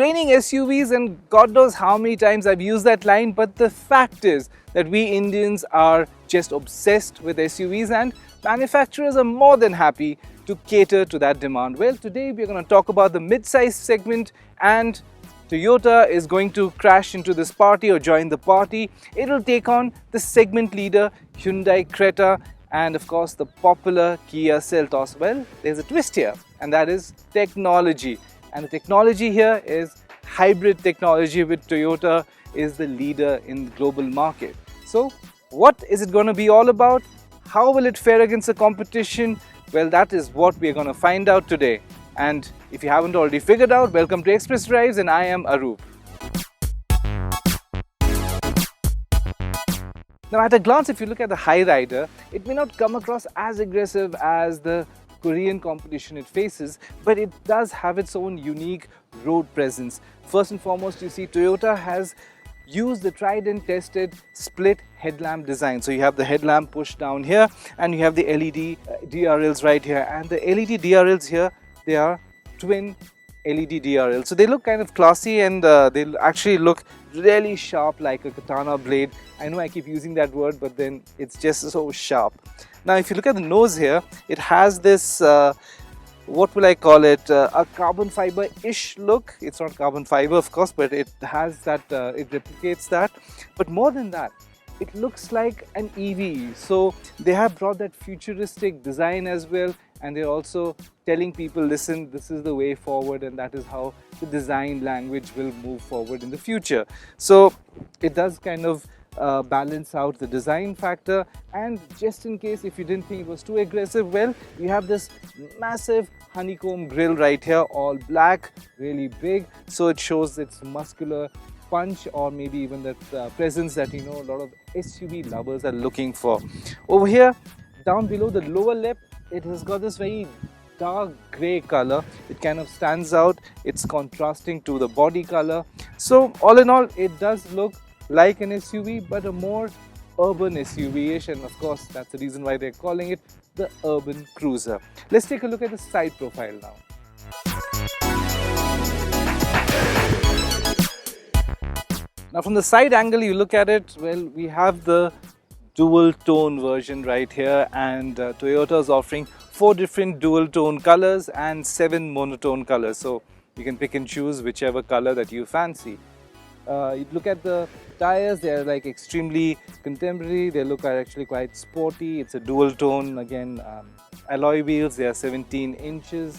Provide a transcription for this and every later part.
raining SUVs, and God knows how many times I've used that line, but the fact is that we Indians are just obsessed with SUVs, and manufacturers are more than happy to cater to that demand. Well, today we're going to talk about the mid-size segment, and Toyota is going to crash into this party or join the party. It'll take on the segment leader Hyundai Creta and of course the popular Kia Seltos. Well, there's a twist here, and that is technology. And the technology here is hybrid technology, with Toyota is the leader in the global market. So what is it going to be all about? How will it fare against the competition? Well, that is what we're going to find out today. And if you haven't already figured out, welcome to Express Drives, and I am Arup. Now at a glance, if you look at the Hyryder, it may not come across as aggressive as the Korean competition it faces, but it does have its own unique road presence. First and foremost, you see Toyota has used the tried and tested split headlamp design. So you have the headlamp pushed down here, and you have the LED DRLs right here. And the LED DRLs here, they are twin LED DRLs. So they look kind of classy, and they actually look really sharp, like a katana blade. I know I keep using that word, but then it's just so sharp. Now if you look at the nose here, it has this what will I call it, a carbon fiber-ish look. It's not carbon fiber, of course, but it has that, it replicates that. But more than that, it looks like an EV. So they have brought that futuristic design as well, and they're also telling people, listen, this is the way forward, and that is how the design language will move forward in the future. So it does kind of balance out the design factor. And just in case if you didn't think it was too aggressive, well, you have this massive honeycomb grille right here, all black, really big, so it shows its muscular punch, or maybe even that presence that a lot of SUV lovers are looking for. Over here, down below the lower lip, it has got this very dark grey color. It kind of stands out. It's contrasting to the body color. So all in all, it does look like an SUV, but a more urban SUV-ish, and of course that's the reason why they're calling it the Urban Cruiser. Let's take a look at the side profile now. Now from the side angle you look at it, well, we have the dual tone version right here, and Toyota is offering 4 different dual tone colors and 7 monotone colors, so you can pick and choose whichever color that you fancy. You look at the tires, they are like extremely contemporary. They look actually quite sporty. It's a dual tone, again, alloy wheels. They are 17 inches.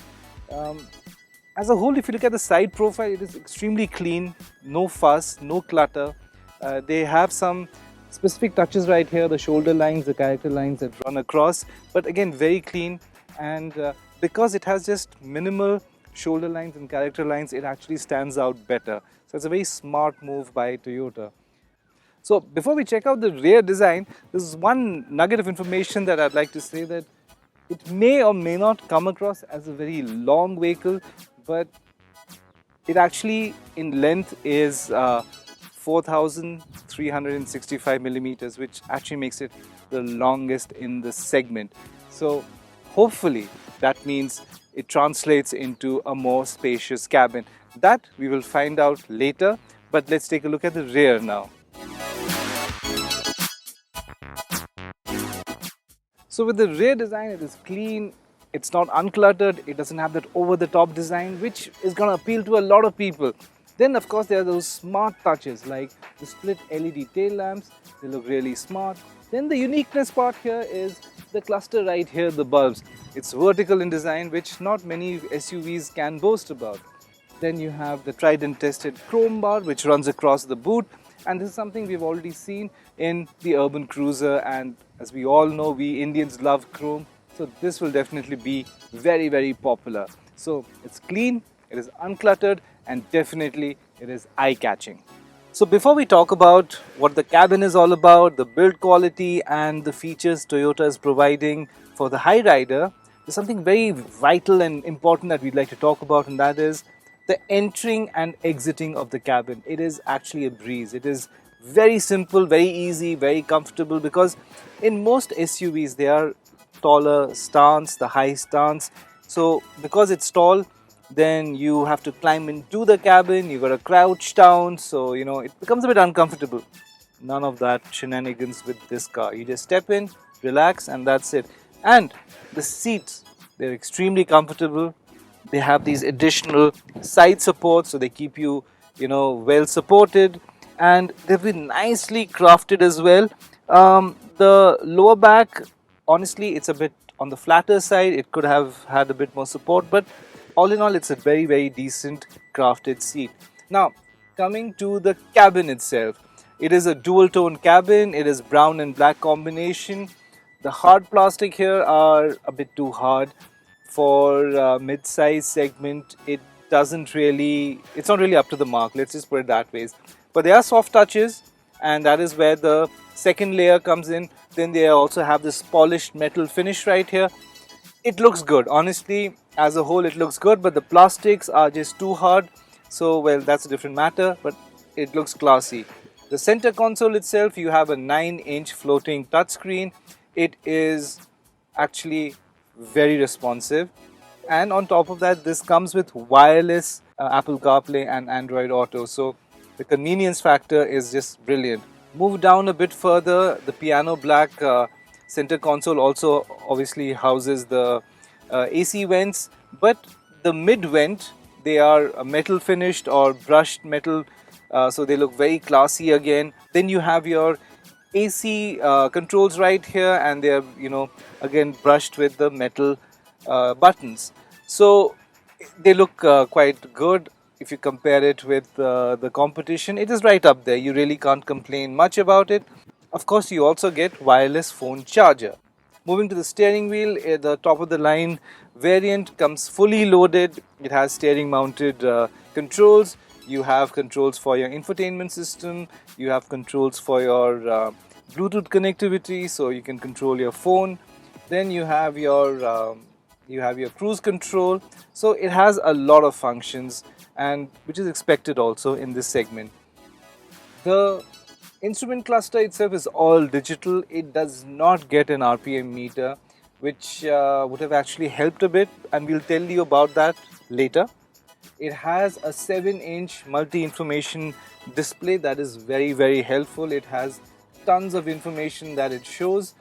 As a whole, if you look at the side profile, it is extremely clean, no fuss, no clutter. They have some specific touches right here, the shoulder lines, the character lines that run across, but again very clean. And because it has just minimal shoulder lines and character lines, it actually stands out better. So it's a very smart move by Toyota. So before we check out the rear design, this is one nugget of information that I'd like to say, that it may or may not come across as a very long vehicle, but it actually in length is 4,365 millimeters, which actually makes it the longest in the segment. So hopefully that means it translates into a more spacious cabin. That we will find out later, but let's take a look at the rear now. So with the rear design, it is clean, it's not uncluttered, it doesn't have that over-the-top design, which is going to appeal to a lot of people. Then of course there are those smart touches like the split LED tail lamps. They look really smart. Then the uniqueness part here is the cluster right here, the bulbs. It's vertical in design, which not many SUVs can boast about. Then you have the tried and tested chrome bar, which runs across the boot, and this is something we've already seen in the Urban Cruiser, and as we all know, we Indians love chrome, so this will definitely be very, very popular. So it's clean, it is uncluttered, and definitely it is eye-catching. So before we talk about what the cabin is all about, the build quality and the features Toyota is providing for the Hyryder, there's something very vital and important that we'd like to talk about, and that is the entering and exiting of the cabin. It is actually a breeze. It is very simple, very easy, very comfortable, because in most SUVs they are taller stance, the high stance. So because it's tall, then you have to climb into the cabin, you gotta crouch down, so it becomes a bit uncomfortable. None of that shenanigans with this car. You just step in, relax, and that's it. And the seats, they're extremely comfortable. They have these additional side supports, so they keep you, well supported, and they've been nicely crafted as well. The lower back, honestly, it's a bit on the flatter side. It could have had a bit more support, but all in all, it's a very, very decent crafted seat. Now, coming to the cabin itself, it is a dual tone cabin. It is brown and black combination. The hard plastic here are a bit too hard for mid-size segment. It's not really up to the mark, let's just put it that way. But there are soft touches, and that is where the second layer comes in. Then they also have this polished metal finish right here. It looks good, honestly, as a whole it looks good, but the plastics are just too hard. So, well, that's a different matter, but it looks classy. The center console itself, you have a 9-inch floating touchscreen. It is actually very responsive, and on top of that, this comes with wireless Apple CarPlay and Android Auto, so the convenience factor is just brilliant. Move down a bit further, the piano black center console also obviously houses the AC vents, but the mid vent, they are metal finished or brushed metal, so they look very classy again. Then you have your AC controls right here, and they're again brushed with the metal buttons, so they look quite good. If you compare it with the competition, it is right up there. You really can't complain much about it. Of course, you also get wireless phone charger. Moving to the steering wheel, the top of the line variant comes fully loaded. It has steering mounted controls. You have controls for your infotainment system. You have controls for your Bluetooth connectivity, so you can control your phone. Then you have your cruise control. So it has a lot of functions, and which is expected also in this segment. The instrument cluster itself is all digital. It does not get an RPM meter, which would have actually helped a bit, and we'll tell you about that later. It has a 7-inch multi-information display that is very, very helpful. It has tons of information that it shows.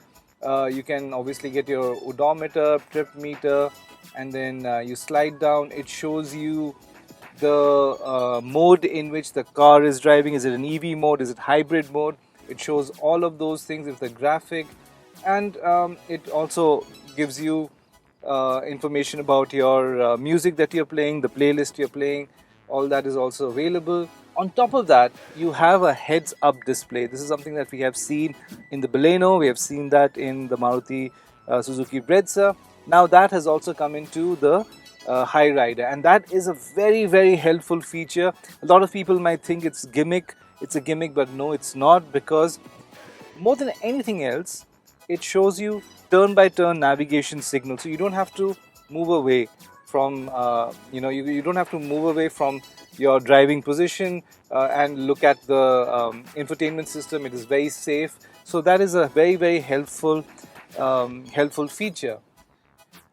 You can obviously get your odometer, trip meter, and then you slide down. It shows you the mode in which the car is driving. Is it an EV mode? Is it hybrid mode? It shows all of those things with the graphic, and it also gives you information about your music that you're playing, the playlist you're playing. All that is also available. On top of that, you have a heads-up display. This is something that we have seen in the Baleno. We have seen that in the Maruti Suzuki Brezza. Now that has also come into the Hyryder, and that is a very, very helpful feature. A lot of people might think it's a gimmick, but no, it's not, because more than anything else, it shows you turn-by-turn navigation signal. So you don't have to move away from, you don't have to move away from your driving position and look at the infotainment system. It is very safe. So that is a very, very helpful feature.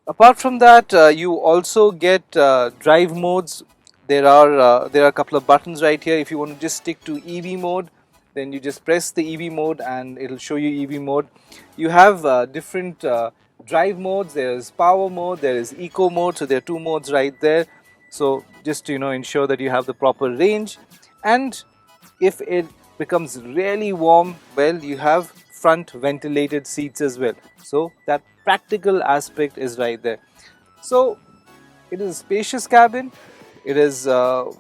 Apart from that, you also get drive modes. There are a couple of buttons right here. If you want to just stick to EV mode, then you just press the EV mode and it'll show you EV mode. You have different drive modes. There is power mode, there is eco mode, so there are 2 modes right there. So just to ensure that you have the proper range. And if it becomes really warm, well, you have front ventilated seats as well. So that practical aspect is right there. So it is a spacious cabin. It is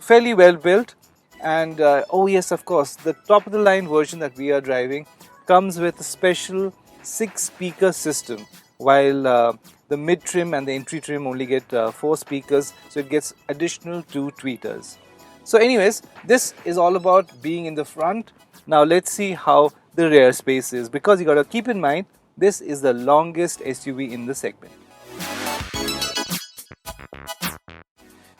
fairly well built, and oh yes, of course, the top of the line version that we are driving comes with a special 6-speaker system, while the mid trim and the entry trim only get 4 speakers, so it gets additional 2 tweeters. So anyways, this is all about being in the front. Now let's see how the rear space is, because you got to keep in mind this is the longest SUV in the segment.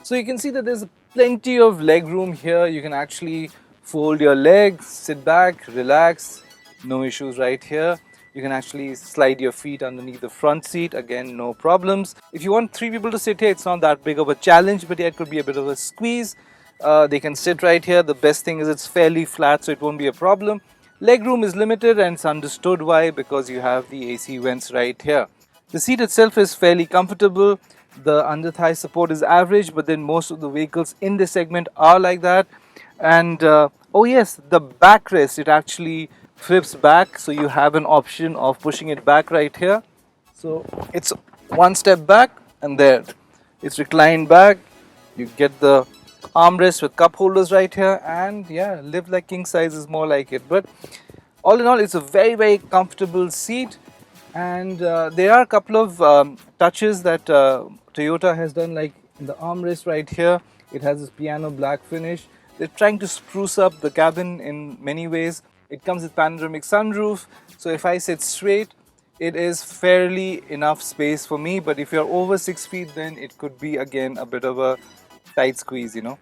So you can see that there's plenty of leg room here. You can actually fold your legs, sit back, relax, no issues right here. You can actually slide your feet underneath the front seat. Again, no problems. If you want 3 people to sit here, it's not that big of a challenge, but yeah, it could be a bit of a squeeze. They can sit right here. The best thing is it's fairly flat, so it won't be a problem. Legroom is limited, and it's understood why, because you have the AC vents right here. The seat itself is fairly comfortable. The under thigh support is average, but then most of the vehicles in this segment are like that. And oh yes, the backrest, it actually flips back, so you have an option of pushing it back right here. So it's one step back, and there it's reclined back. You get the armrest with cup holders right here, and yeah, live like king size is more like it. But all in all, it's a very comfortable seat. And there are a couple of touches that Toyota has done, like in the armrest right here. It has this piano black finish. They're trying to spruce up the cabin in many ways. It comes with panoramic sunroof, so if I sit straight, it is fairly enough space for me. But if you're over 6 feet, then it could be again a bit of a tight squeeze, you know.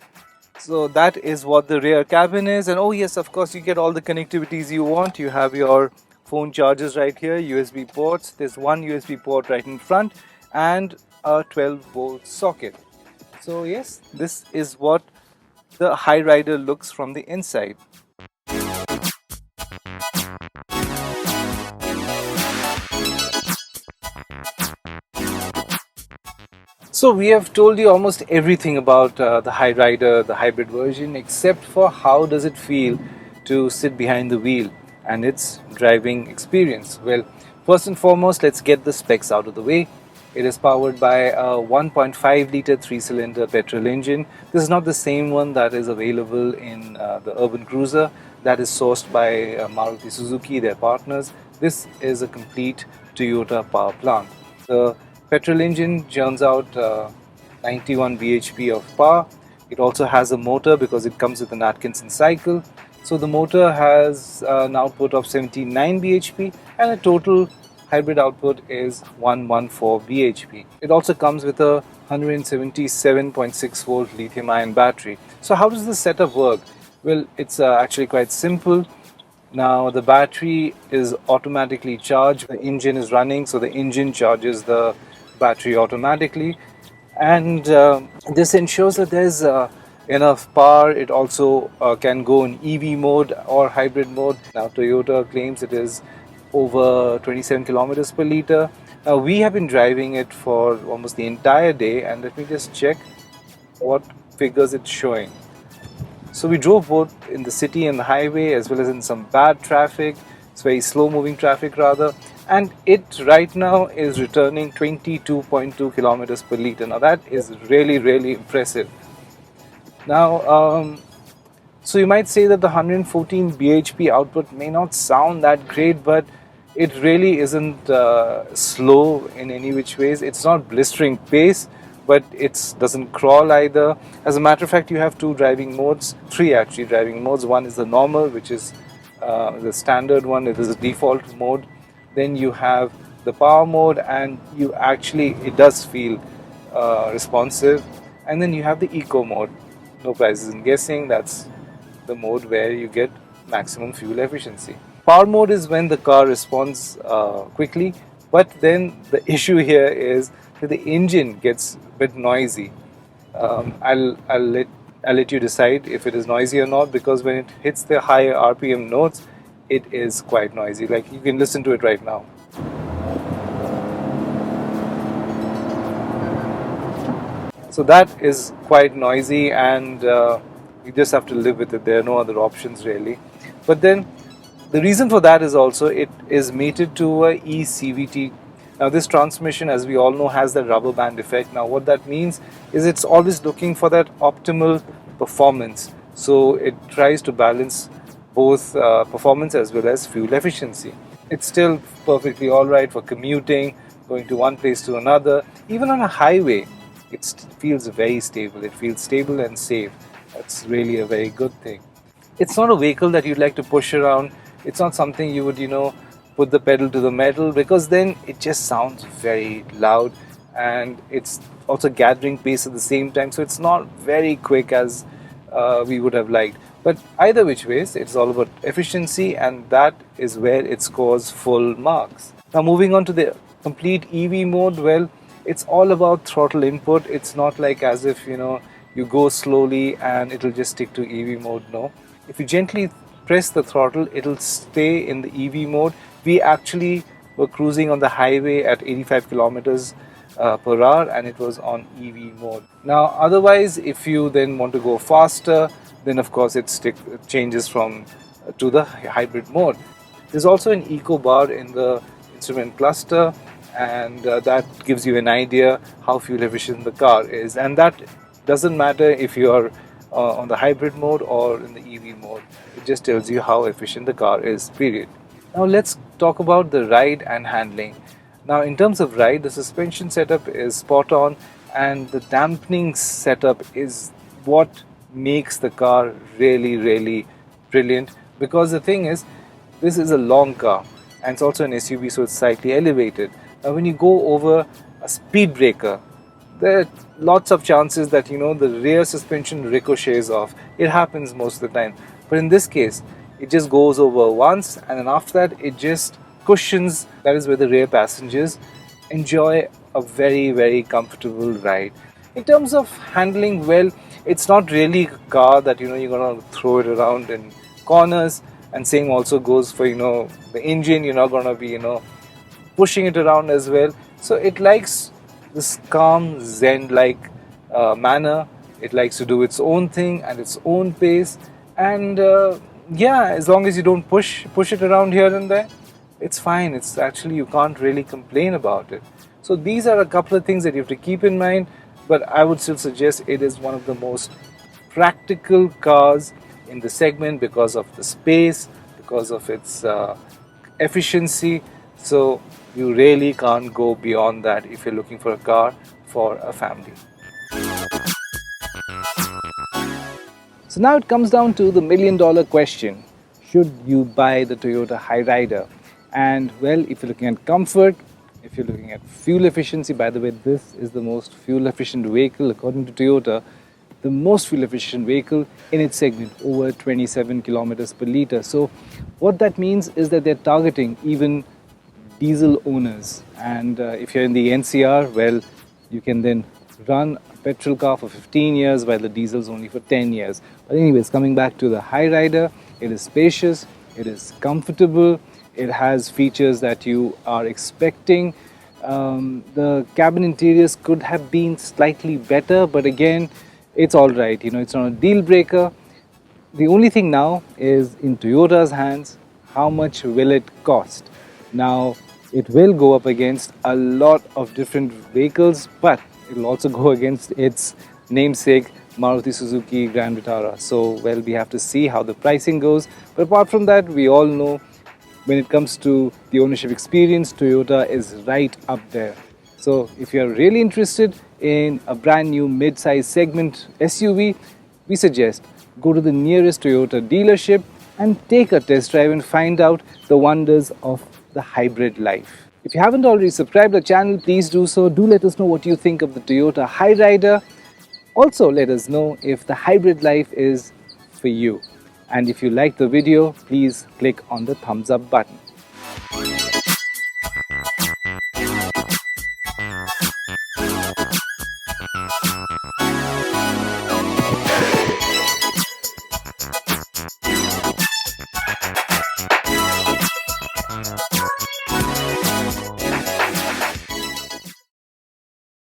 So that is what the rear cabin is. And oh yes, of course, you get all the connectivities you want. You have your phone chargers right here, USB ports. There's one USB port right in front and a 12-volt socket. So yes, this is what the Hyryder looks from the inside. So we have told you almost everything about the Hyryder, the hybrid version, except for how does it feel to sit behind the wheel and its driving experience. Well, first and foremost, let's get the specs out of the way. It is powered by a 1.5 litre 3-cylinder petrol engine. This is not the same one that is available in the Urban Cruiser that is sourced by Maruti Suzuki, their partners. This is a complete Toyota power plant. The petrol engine churns out 91 bhp of power. It also has a motor because it comes with an Atkinson cycle. So the motor has an output of 79 bhp and a total hybrid output is 114 bhp. It also comes with a 177.6 volt lithium ion battery. So how does this setup work? Well, it's actually quite simple. Now the battery is automatically charged. The engine is running, so the engine charges the battery automatically, and this ensures that there's enough power. It also can go in EV mode or hybrid mode. Now Toyota claims it is over 27 kilometers per liter. Now we have been driving it for almost the entire day, and let me just check what figures it's showing. So we drove both in the city and the highway, as well as in some bad traffic. It's very slow moving traffic rather, and it right now is returning 22.2 kilometers per liter. Now that is really impressive. Now so you might say that the 114 bhp output may not sound that great, but it really isn't slow in any which ways. It's not blistering pace, but it doesn't crawl either. As a matter of fact, you have three actually driving modes. One is the normal, which is the standard one. It is a default mode. Then you have the power mode, and it does feel responsive. And then you have the eco mode. No prizes in guessing. That's the mode where you get maximum fuel efficiency. Power mode is when the car responds quickly, but then the issue here is that the engine gets a bit noisy. I'll let you decide if it is noisy or not, because when it hits the higher RPM notes, it is quite noisy. Like, you can listen to it right now. So that is quite noisy, and you just have to live with it. There are no other options really. But then the reason for that is also it is mated to a eCVT. Now this transmission, as we all know, has that rubber band effect. Now what that means is it's always looking for that optimal performance. So it tries to balance both performance as well as fuel efficiency. It's still perfectly alright for commuting, going to one place to another. Even on a highway, it feels very stable. It feels stable and safe. That's really a very good thing. It's not a vehicle that you'd like to push around. It's not something you would, put the pedal to the metal, because then it just sounds very loud, and it's also gathering pace at the same time. So it's not very quick as we would have liked. But either which ways, it's all about efficiency, and that is where it scores full marks. Now moving on to the complete EV mode, well, it's all about throttle input. It's not like as if you go slowly and it'll just stick to EV mode. No, if you gently press the throttle, it'll stay in the EV mode. We actually were cruising on the highway at 85 kilometers per hour, and it was on EV mode. Now otherwise, if you then want to go faster, then of course it changes from to the hybrid mode. There's also an eco bar in the instrument cluster, and that gives you an idea how fuel efficient the car is, and that doesn't matter if you are on the hybrid mode or in the EV mode. It just tells you how efficient the car is, period. Now let's talk about the ride and handling. Now in terms of ride, the suspension setup is spot on, and the dampening setup is what makes the car really brilliant, because the thing is, this is a long car and it's also an SUV, so it's slightly elevated. Now when you go over a speed breaker, there are lots of chances that the rear suspension ricochets off. It happens most of the time, but in this case it just goes over once, and then after that it just cushions. That is where the rear passengers enjoy a very comfortable ride. In terms of handling, well, it's not really a car that you're gonna throw it around in corners, and same also goes for the engine. You're not gonna be pushing it around as well. So it likes this calm zen like manner. It likes to do its own thing at its own pace, and yeah, as long as you don't push it around here and there, it's fine. It's actually, you can't really complain about it. So these are a couple of things that you have to keep in mind, but I would still suggest it is one of the most practical cars in the segment because of the space, because of its efficiency. So you really can't go beyond that if you're looking for a car for a family. So now it comes down to the million-dollar question: should you buy the Toyota Hyryder? And well, if you're looking at comfort, if you're looking at fuel efficiency, by the way, this is the most fuel efficient vehicle according to Toyota, the most fuel efficient vehicle in its segment, over 27 kilometers per liter. So what that means is that they're targeting even diesel owners, and if you're in the NCR, well, you can then run a petrol car for 15 years while the diesel's only for 10 years. But anyways, coming back to the Hyryder, it is spacious, it is comfortable, it has features that you are expecting. The cabin interiors could have been slightly better, but again, it's all right. It's not a deal breaker. The only thing now is in Toyota's hands: how much will it cost? Now, it will go up against a lot of different vehicles, but it will also go against its namesake, Maruti Suzuki Grand Vitara. So, well, we have to see how the pricing goes. But apart from that, we all know when it comes to the ownership experience, Toyota is right up there. So if you're really interested in a brand new mid-size segment SUV, we suggest go to the nearest Toyota dealership and take a test drive and find out the wonders of the hybrid life. If you haven't already subscribed to the channel, please do so. Do let us know what you think of the Toyota Hyryder. Also, let us know if the hybrid life is for you. And if you like the video, please click on the thumbs up button.